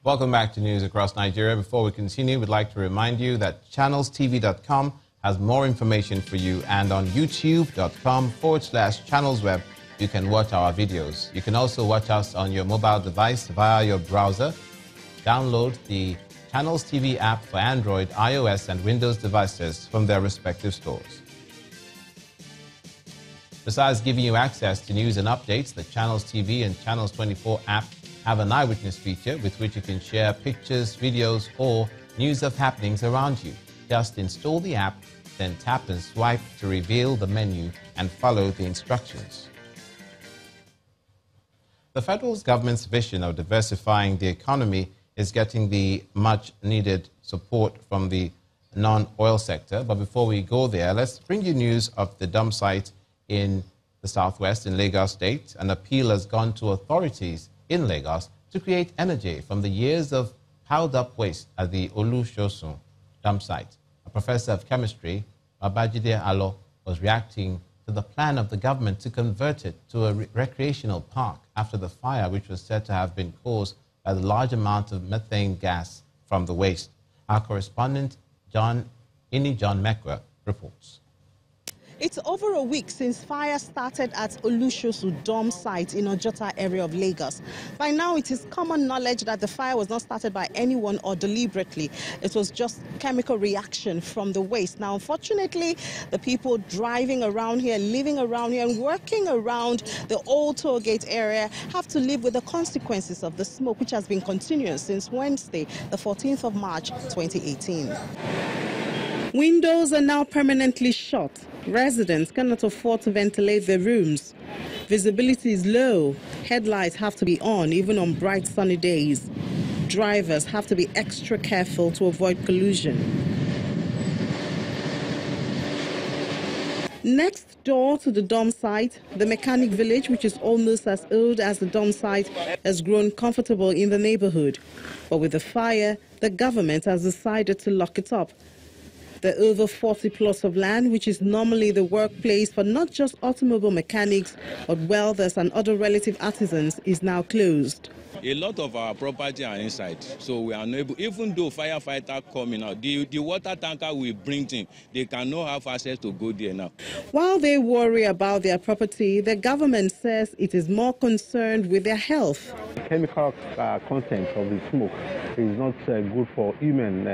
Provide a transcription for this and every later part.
Welcome back to News Across Nigeria. Before we continue, we'd like to remind you that channelstv.com has more information for you, and on youtube.com/channelsweb, you can watch our videos. You can also watch us on your mobile device via your browser. Download the Channels TV app for Android, iOS, and Windows devices from their respective stores. Besides giving you access to news and updates, the Channels TV and Channels 24 app have an eyewitness feature with which you can share pictures, videos, or news of happenings around you. Just install the app, then tap and swipe to reveal the menu and follow the instructions. The federal government's vision of diversifying the economy is getting the much-needed support from the non-oil sector. But before we go there, let's bring you news of the Dumpsite in the southwest in Lagos State. An appeal has gone to authorities in Lagos to create energy from the years of piled-up waste at the Olusosun Dumpsite. A professor of chemistry, Babajide Alo, was reacting to the plan of the government to convert it to a recreational park after the fire, which was said to have been caused by the large amount of methane gas from the waste. Our correspondent, John Mekwa, reports. It's over a week since fire started at Olusosun Dumpsite in Ojota area of Lagos. By now, it is common knowledge that the fire was not started by anyone or deliberately. It was just chemical reaction from the waste. Now, unfortunately, the people driving around here, living around here, and working around the old toll gate area have to live with the consequences of the smoke, which has been continuous since Wednesday, the 14th of March, 2018. Windows are now permanently shut. Residents cannot afford to ventilate their rooms. Visibility is low. Headlights have to be on even on bright sunny days. Drivers have to be extra careful to avoid collision. Next door to the Dumpsite, the mechanic village, which is almost as old as the Dumpsite, has grown comfortable in the neighborhood. But with the fire, the government has decided to lock it up. The over 40 plots of land, which is normally the workplace for not just automobile mechanics, but welders and other relative artisans, is now closed. A lot of our property are inside, so we are unable, even though firefighter coming out, the water tanker we bring in, they cannot have access to go there now. While they worry about their property, the government says it is more concerned with their health. Chemical content of the smoke is not good for human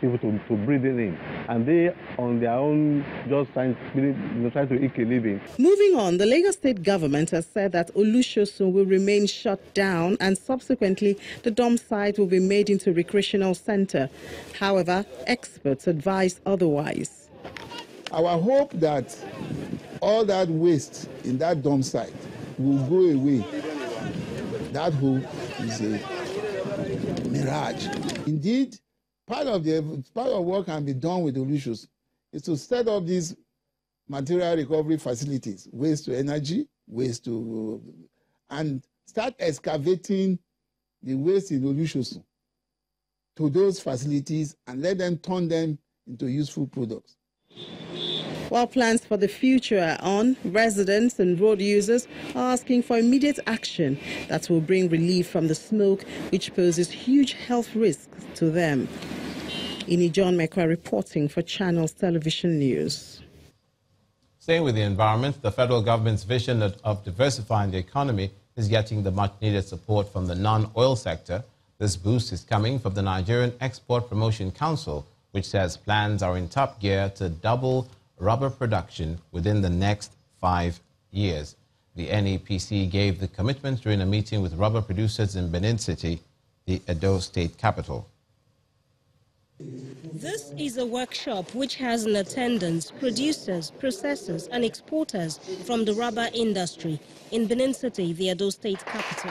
people to breathe in, and they on their own just trying to eke a living. Moving on, the Lagos State government has said that Olusosun will remain shut down, and subsequently the Dumpsite will be made into a recreational center. However, experts advise otherwise. Our hope that all that waste in that Dumpsite will go away. That hope is a mirage. Indeed, part of what can be done with Olusosun is to set up these material recovery facilities, waste to energy, and start excavating the waste in Olusosun to those facilities and let them turn them into useful products. While plans for the future are on, residents and road users are asking for immediate action that will bring relief from the smoke, which poses huge health risks to them. John Mekwa reporting for Channels Television News. Staying with the environment, the federal government's vision of diversifying the economy is getting the much-needed support from the non-oil sector. This boost is coming from the Nigerian Export Promotion Council, which says plans are in top gear to double rubber production within the next 5 years. The NEPC gave the commitment during a meeting with rubber producers in Benin City, the Edo State capital. This is a workshop which has in attendance producers, processors and exporters from the rubber industry in Benin City, the Edo State capital.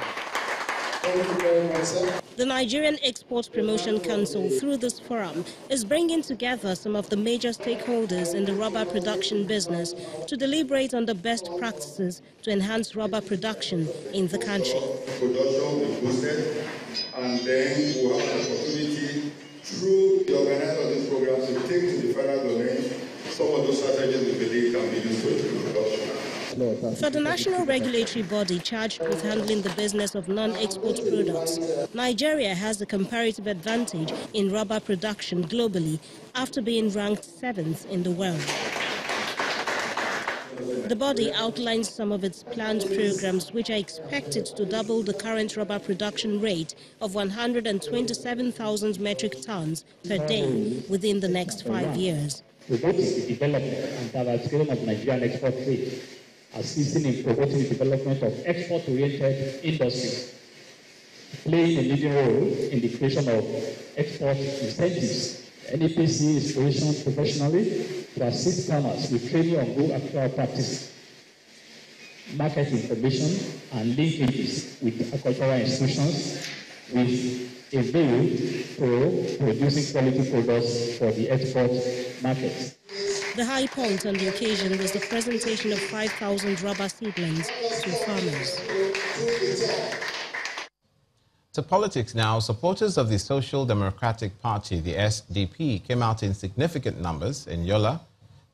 The Nigerian Export Promotion Council, through this forum, is bringing together some of the major stakeholders in the rubber production business to deliberate on the best practices to enhance rubber production in the country. Production will be boosted, and then we'll have an opportunity through the organizer of this program to take to the federal domain some of those strategies we believe can be used to improve production. For the national regulatory body charged with handling the business of non-export products, Nigeria has a comparative advantage in rubber production globally after being ranked 7th in the world. The body outlines some of its planned programs which are expected to double the current rubber production rate of 127,000 metric tons per day within the next 5 years. Promoting the development and diversification of Nigerian export trade, assisting in promoting the development of export-oriented industries, playing a leading role in the creation of export incentives. NEPC is positioned professionally to assist farmers with training on good actual practice, market information, and linkages with agricultural institutions with a view to producing quality products for the export market. The high point on the occasion was the presentation of 5,000 rubber seedlings to farmers. To politics now, supporters of the Social Democratic Party, the SDP, came out in significant numbers in Yola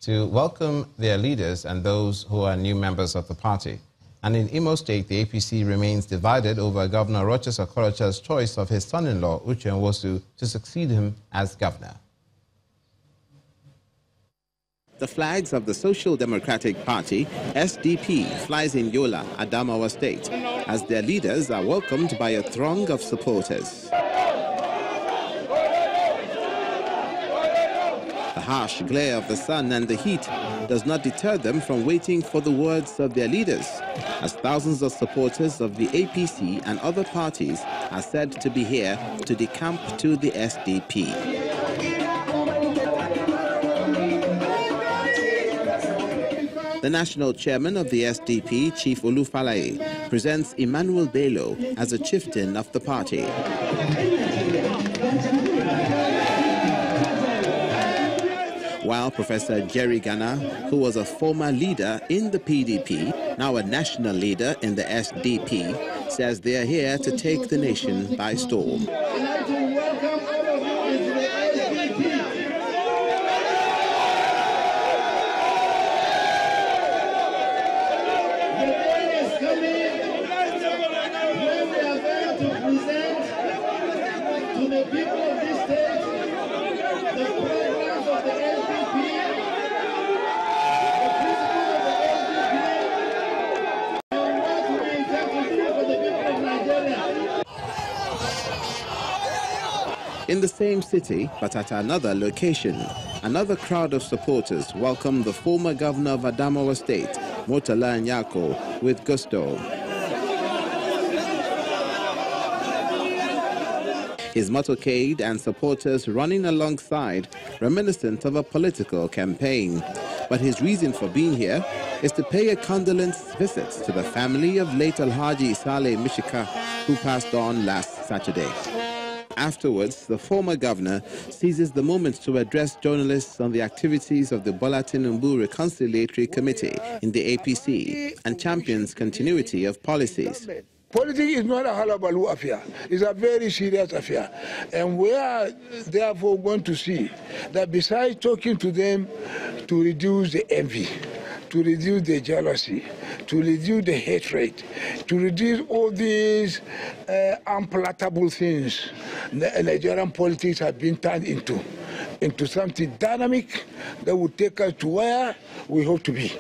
to welcome their leaders and those who are new members of the party. And in Imo State, the APC remains divided over Governor Rochas Okorocha's choice of his son-in-law, Uche Nwosu, to succeed him as governor. The flags of the Social Democratic Party, SDP, flies in Yola, Adamawa State, as their leaders are welcomed by a throng of supporters. The harsh glare of the sun and the heat does not deter them from waiting for the words of their leaders, as thousands of supporters of the APC and other parties are said to be here to decamp to the SDP. The national chairman of the SDP, Chief Olufalaye, presents Emmanuel Bello as a chieftain of the party. While Professor Jerry Ghana, who was a former leader in the PDP, now a national leader in the SDP, says they are here to take the nation by storm. In the same city, but at another location, another crowd of supporters welcomed the former governor of Adamawa State, Murtala Nyako, with gusto. His motorcade and supporters running alongside, reminiscent of a political campaign. But his reason for being here is to pay a condolence visit to the family of late Alhaji Saleh Mishika, who passed on last Saturday. Afterwards, the former governor seizes the moment to address journalists on the activities of the Bola Tinubu Reconciliatory Committee in the APC and champions continuity of policies. Politics is not a halabaloo affair. It's a very serious affair. And we are therefore going to see that besides talking to them to reduce the envy, to reduce the jealousy, to reduce the hatred, to reduce all these unpalatable things Nigerian politics have been turned into something dynamic that will take us to where we hope to be.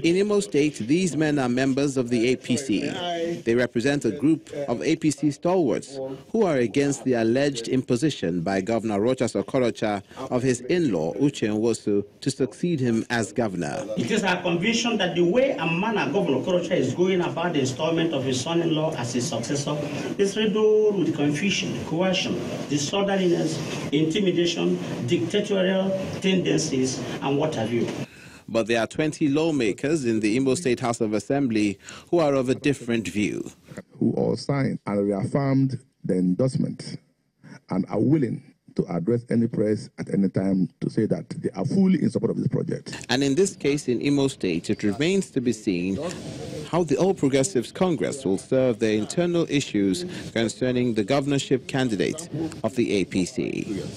In Imo State, these men are members of the APC. They represent a group of APC stalwarts who are against the alleged imposition by Governor Rochas Okorocha of his in-law, Uche Nwosu, to succeed him as governor. It is our conviction that the way and manner Governor Okorocha is going about the installment of his son-in-law as his successor is riddled with confusion, coercion, disorderliness, intimidation, dictatorial tendencies, and what have you. But there are 20 lawmakers in the Imo State House of Assembly who are of a different view. Who all signed and reaffirmed the endorsement and are willing to address any press at any time to say that they are fully in support of this project. And in this case in Imo State, it remains to be seen how the All Progressives Congress will serve their internal issues concerning the governorship candidate of the APC.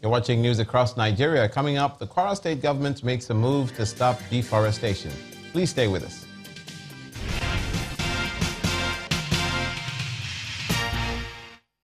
You're watching news across Nigeria. Coming up, the Kwara State government makes a move to stop deforestation. Please stay with us.